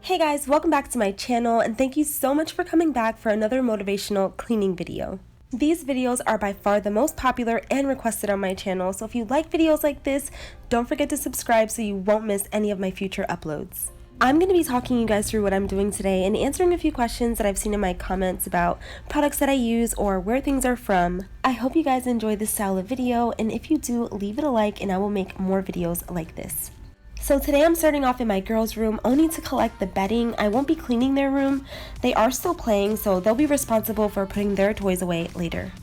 Hey guys, welcome back to my channel and thank you so much for coming back for another motivational cleaning video. These videos are by far the most popular and requested on my channel, so if you like videos like this, don't forget to subscribe so you won't miss any of my future uploads. I'm going to be talking you guys through what I'm doing today and answering a few questions that I've seen in my comments about products that I use or where things are from. I hope you guys enjoy this style of video, and if you do, leave it a like and I will make more videos like this. So today I'm starting off in my girls' room only to collect the bedding. I won't be cleaning their room. They are still playing, so they'll be responsible for putting their toys away later.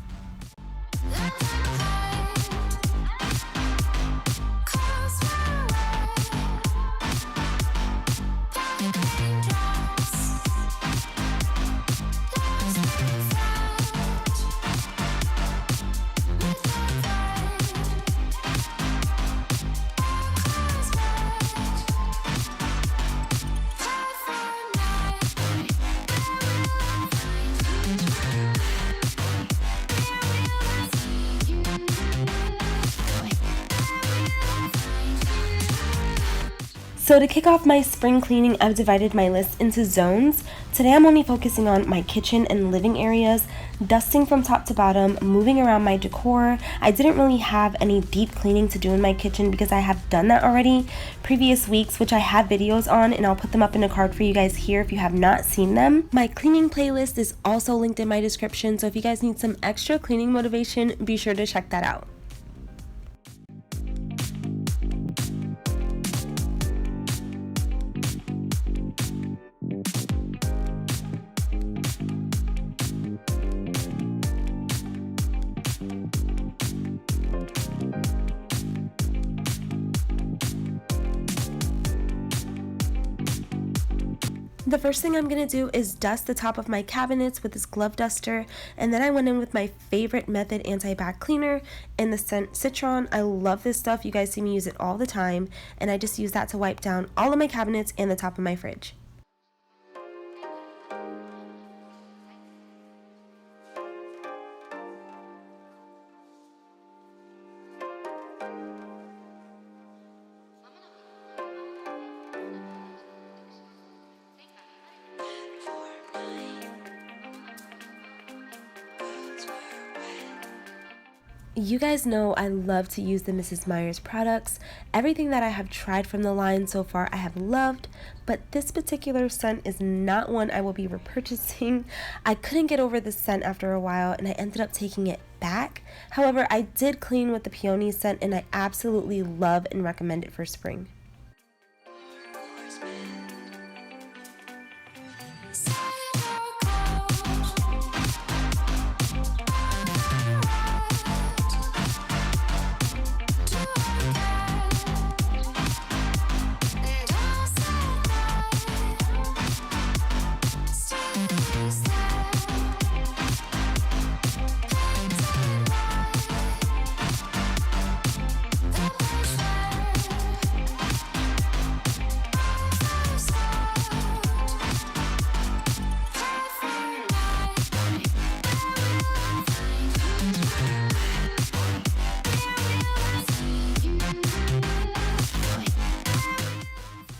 So to kick off my spring cleaning, I've divided my list into zones. Today I'm only focusing on my kitchen and living areas, dusting from top to bottom, moving around my decor. I didn't really have any deep cleaning to do in my kitchen because I have done that already previous weeks, which I have videos on, and I'll put them up in a card for you guys here if you have not seen them. My cleaning playlist is also linked in my description, so if you guys need some extra cleaning motivation, be sure to check that out. The first thing I'm going to do is dust the top of my cabinets with this glove duster, and then I went in with my favorite method antibac cleaner in the scent Citron. I love this stuff. You guys see me use it all the time, and I just use that to wipe down all of my cabinets and the top of my fridge. You guys know I love to use the Mrs. Meyers products. Everything that I have tried from the line so far I have loved, but this particular scent is not one I will be repurchasing. I couldn't get over this scent after a while and I ended up taking it back. However, I did clean with the peony scent and I absolutely love and recommend it for spring.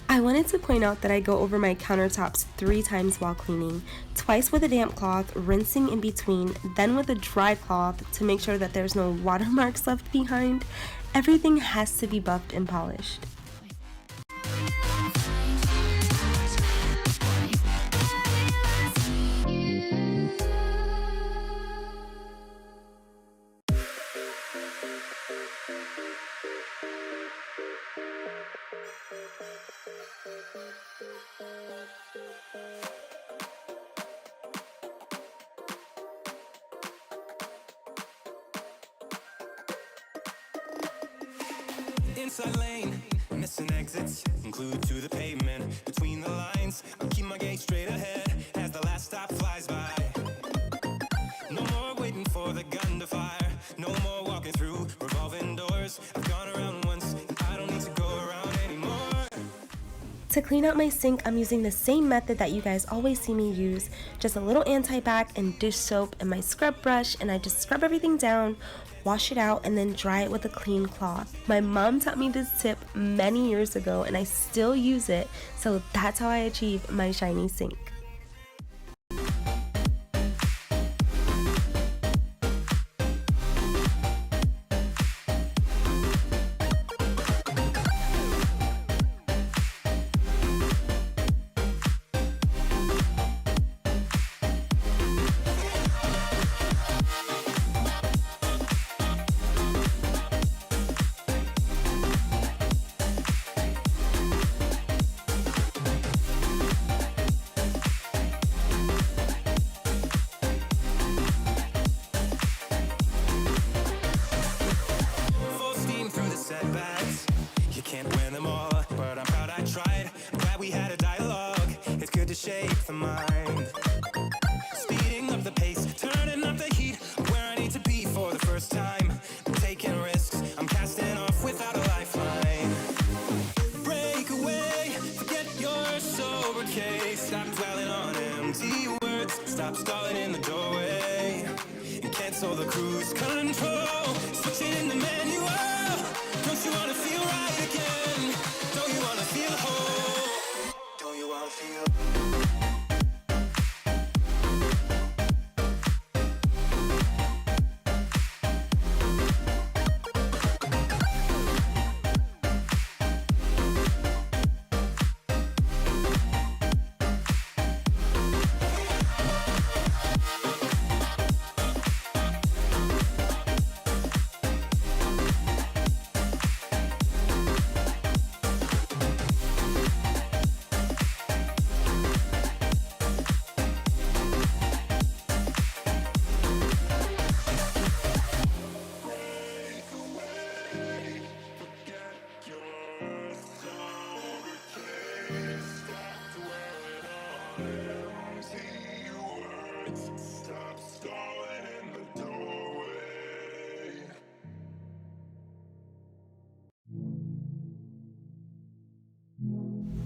I wanted to point out that I go over my countertops 3 times while cleaning, twice with a damp cloth, rinsing in between, then with a dry cloth to make sure that there's no watermarks left behind. Everything has to be buffed and polished. Inside lane, missing exits, glued to the pavement. Between the lines, I'll keep my gaze straight ahead as the last stop flies by. No more waiting for the gun to fire. No more walking through revolving doors. I've gone around once, I don't need to go around anymore. To clean out my sink, I'm using the same method that you guys always see me use, just a little antibac and dish soap and my scrub brush, and I just scrub everything down, wash it out, and then dry it with a clean cloth. My mom taught me this tip many years ago and I still use it, so that's how I achieve my shiny sink. Shape the mind, speeding up the pace, turning up the heat, where I need to be for the first time. I'm taking risks, I'm casting off without a lifeline. Break away, forget your sober case. Stop dwelling on empty words, stop stalling in the doorway, and cancel the cruise control. Switching in the manual. Don't you wanna feel right again? Don't you wanna feel whole? Don't you wanna feel?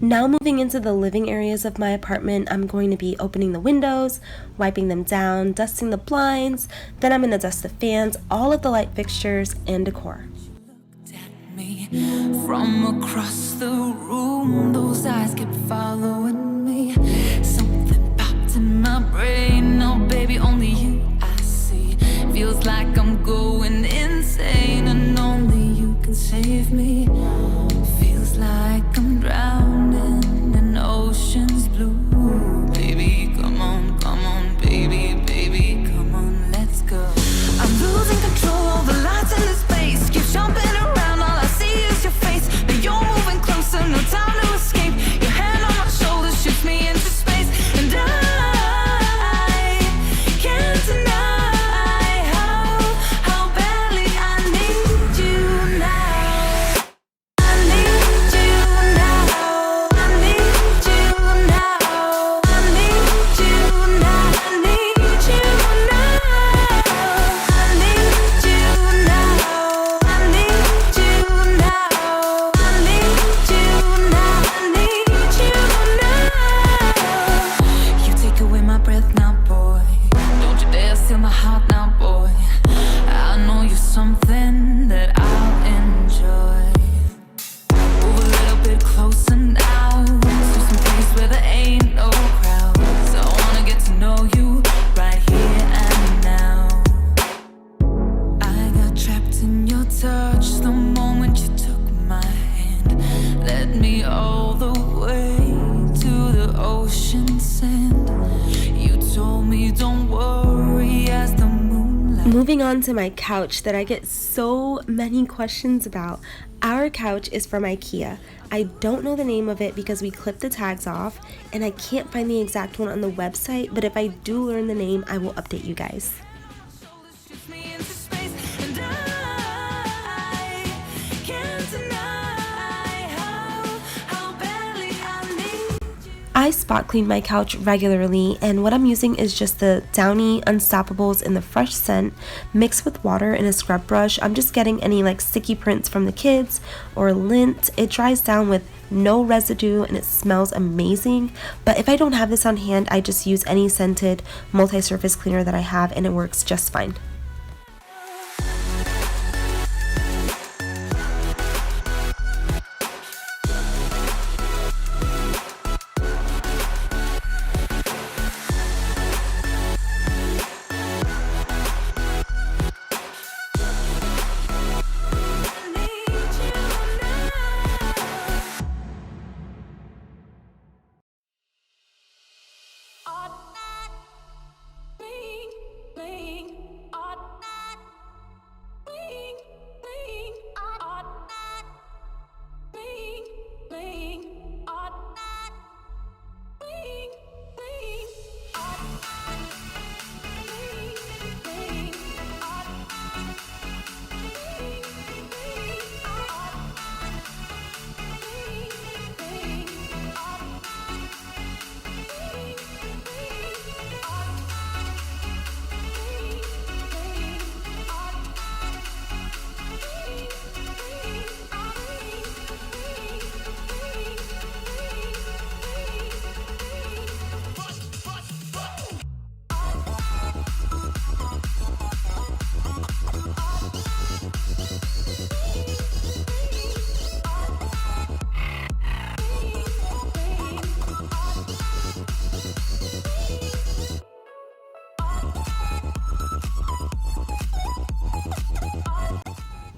Now moving into the living areas of my apartment, I'm going to be opening the windows, wiping them down, dusting the blinds, then I'm going to dust the fans, all of the light fixtures, and decor. Me from across the room, those eyes kept following me. Something popped in my brain. No, baby, only you I see. Feels like I'm going insane, and only you can save me. Feels like I'm drowning in ocean's blue. Baby, come on, baby, baby, come on, let's go. I'm losing control of the lights in this space. Keep jumping around, all I see is your face. But you're moving closer, no time to escape. Your hand on my shoulder shifts me into space, and I can't deny how badly I need you now. I need you now. I need you now. I need you now. I need you now. I need you now. I need you now. I need you now. I need you now. You take away my breath now, boy. Don't you dare steal my heart now, boy. I know you're something that I'll enjoy. Move a little bit closer now, to some place where there ain't no crowds. I wanna get to know you right here and now. I got trapped in your touch the moment you took my hand. Led me all the way to the ocean sand. You told me don't worry as the moonlight. Moving on to my couch that I get so many questions about. Our couch is from IKEA. I don't know the name of it because we clipped the tags off, and I can't find the exact one on the website, but if I do learn the name, I will update you guys. Shifts me into space, and I can't deny how badly I need you. I spot clean my couch regularly, and what I'm using is just the Downy Unstoppables in the fresh scent mixed with water and a scrub brush. I'm just getting any like sticky prints from the kids or lint. It dries down with no residue, and it smells amazing. But if I don't have this on hand, I just use any scented multi-surface cleaner that I have and it works just fine.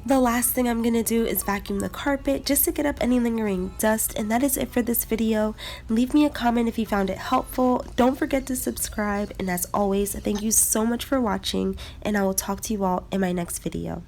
The last thing I'm gonna do is vacuum the carpet just to get up any lingering dust, and that is it for this video. Leave me a comment if you found it helpful. Don't forget to subscribe, and as always, thank you so much for watching, and I will talk to you all in my next video.